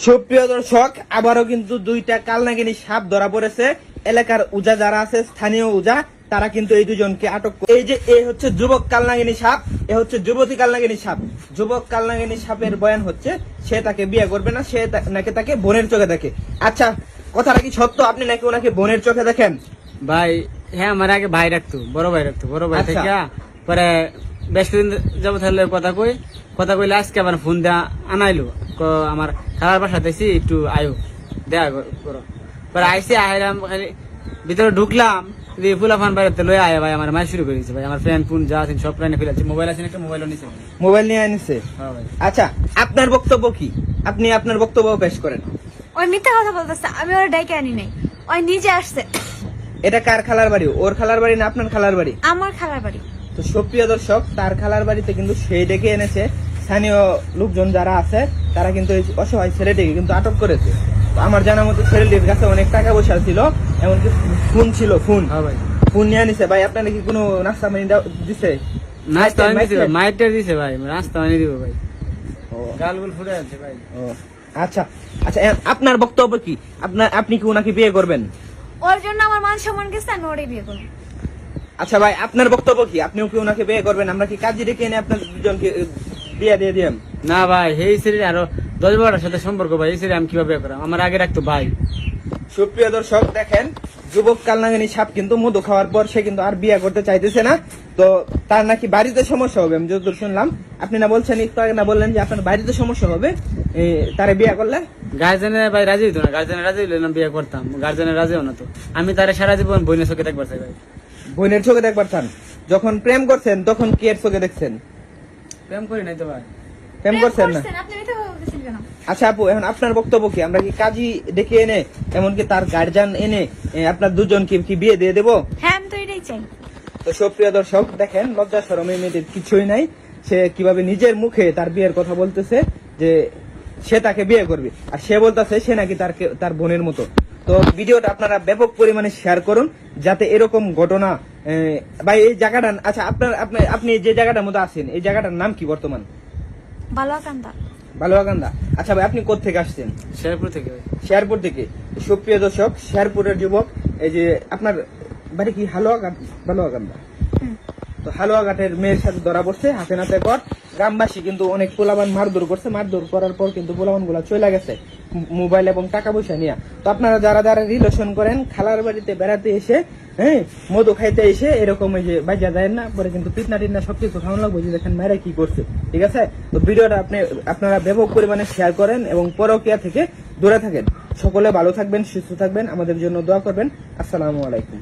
সুপ্রিয় দর্শক, আবারও কিন্তু দুইটা কালনাগিনী সাপ ধরা পড়েছে। এলাকার উজা যারা আছে, স্থানীয় উজা, তারা কিন্তু এই দুজনকে আটক করে। এই যে এ হচ্ছে যুবক কালনাগিনী সাপ, এ হচ্ছে যুবতী কালনাগিনী সাপ। যুবক কালনাগিনী সাপের বয়ান হচ্ছে সে তাকে বিয়ে করবে না, সে নাকি তাকে বোনের চোখে দেখে। আচ্ছা, কথাটা কি সত্য? আপনি নাকি ওনাকে বোনের চোখে দেখেন? ভাই হ্যাঁ, আমার আগে ভাই রাখতো, বড় ভাই রাখতো, বড় ভাই আচ্ছা। থেকে পরে বেশ কিছুদিন যাবো তাহলে কথা কইলে আজকে আবার ফোন দেয়া আনাইলো, আমার খালার বাসা দেখছি একটু আয়ো দেয়া করো। পরে আইসি আইলাম, খালি ভিতরে ঢুকলাম, ফুলা ফান বাইরে লয়ে আয় ভাই, আমার মায়ের শুরু করে দিয়েছে ভাই। আমার ফ্রেন্ড ফোন যা আছে সব ফ্রেন্ডে ফেলেছে, মোবাইল আছে একটা মোবাইলও নিছে। মোবাইল নিয়ে আনিছে? হ্যাঁ ভাই। আচ্ছা, আপনার বক্তব্য কি? আপনি আপনার বক্তব্য পেশ করেন। ওই মিথ্যা কথা বলতেছে, আমি ওর ডাইকে আনি নাই, ওই নিজে আসছে। এটা কার খালার বাড়ি? ওর খালার বাড়ি না আপনার খালার বাড়ি? আমার খালার বাড়ি। তো সুপ্রিয় দর্শক, তার খালার বাড়িতে কিন্তু সেই ডেকে এনেছে। স্থানীয় লোকজন যারা আছে তারা কিন্তু এই অসহায় ছেলেটিকে কিন্তু আটক করেছে। তো আমার জানা মতো ছেলেটির কাছে অনেক টাকা পয়সা ছিল, এমনকি ফোন ছিল, ফোন হ্যাঁ ভাই, ফোন নিয়ে আনিছে। ভাই আপনার কি কোনো নাস্তা পানি দিছে? নাস্তা আনি দিছে ভাই, মাইটটা দিছে ভাই, নাস্তা আনি দিব ভাই, ও, গালগুল ফুটে আছে ভাই। ও, আচ্ছা আচ্ছা, আপনার বক্তব্য কি? আপনি কি ওনাকে বিয়ে করবেন? ওর জন্য আমার মান সম্মান গেছে, আমি ওরে বিয়ে করবো। আচ্ছা ভাই, আপনার বক্তব্য কি? আপনিও কি ওনাকে বিয়ে করবেন? আমরা কি কাজী ডেকে এনে আপনার দুজনকে বিয়ে দিয়ে দিলাম? না ভাই, এই সিরিজ আরো 10-12টার সাথে সম্পর্ক ভাই, এই সিরিজ আমি কিভাবে করাম? আমার আগে রাখতো ভাই। সুপ্রিয় দর্শক দেখেন, যুবক কালনাগিনী সাপ কিন্তু মধু খাওয়ার পর সে কিন্তু আর বিয়ে করতে চাইতেছে না। তো তার নাকি বাড়িতে সমস্যা হবে, আমি যতদূর শুনলাম। আপনি না বলছেন একটু আগে, না বললেন যে আপনার বাড়িতে সমস্যা হবে তারে বিয়ে করলে? গার্জেনের ভাই রাজি হইতো না, গার্জেনের রাজি হইলে না বিয়ে করতাম, গার্জেনের রাজি হো না। তো আমি তারে সারা জীবন বইনের চোখে দেখবার চাই ভাই। বোনের চোখে দেখবার চান? যখন প্রেম করছেন তখন কি এর চোখে দেখছেন? প্রেম করি নাই তো ভাই। প্রেম করছেন না? আপনি মিথ্যা কথা বলতেছেন কেন? আচ্ছা আপু, এখন আপনার বক্তব্য কি? আমরা কি কাজী ডেকে এনে, এমনকি তার গার্জিয়ান এনে আপনার দুজনকে কি বিয়ে দিয়ে দেবো? হ্যাঁ, আমি তো এটাই চাই। তো সুপ্রিয় দর্শক দেখেন, লজ্জা শরম এই মেয়েদের কিছুই নাই। সে কিভাবে নিজের মুখে তার বিয়ের কথা বলতেছে, যে সে তাকে বিয়ে করবে, আর সে বলতেছে সে নাকি তার বোনের মতো। তো ভিডিওটা আপনারা ব্যাপক পরিমাণে শেয়ার করুন, যাতে এরকম ঘটনা ভাই এই জায়গাটা। আচ্ছা, আপনি যে জায়গাটার মধ্যে আছেন, এই জায়গাটার নাম কি বর্তমান? বালুয়াকান্দা। বালুয়াকান্দা। আচ্ছা ভাই, আপনি কোথা থেকে আসছেন? শেরপুর থেকে ভাই। শেরপুর থেকে। সুপ্রিয় দর্শক, শেরপুরের যুবক, এই যে আপনার বাড়ি কি বালুয়াকান্দা? তো হালুয়াঘাটের মেয়ের সাথে ধরা পড়ছে, হাতে নাতে কর। গ্রামবাসী কিন্তু অনেক পোলাবান মারধর করছে, মারধর করার পর কিন্তু পোলাবান গুলা চলে গেছে মোবাইল এবং টাকা পয়সা নিয়ে। তো আপনারা যারা যারা রিলেশন করেন, খালার বাড়িতে বেড়াতে এসে, হ্যাঁ, মধু খাইতে এসে এরকম এই যে বাজা যায় না, পরে কিন্তু পিটনা টিটনা সবকিছু খাওয়ানো লাগবে, যে দেখেন মেয়েরা কি করছে। ঠিক আছে? তো ভিডিওটা আপনারা ব্যাপক পরিমাণে শেয়ার করেন এবং পরকীয়া থেকে দূরে থাকেন। সকলে ভালো থাকবেন, সুস্থ থাকবেন, আমাদের জন্য দোয়া করবেন। আসসালামু আলাইকুম।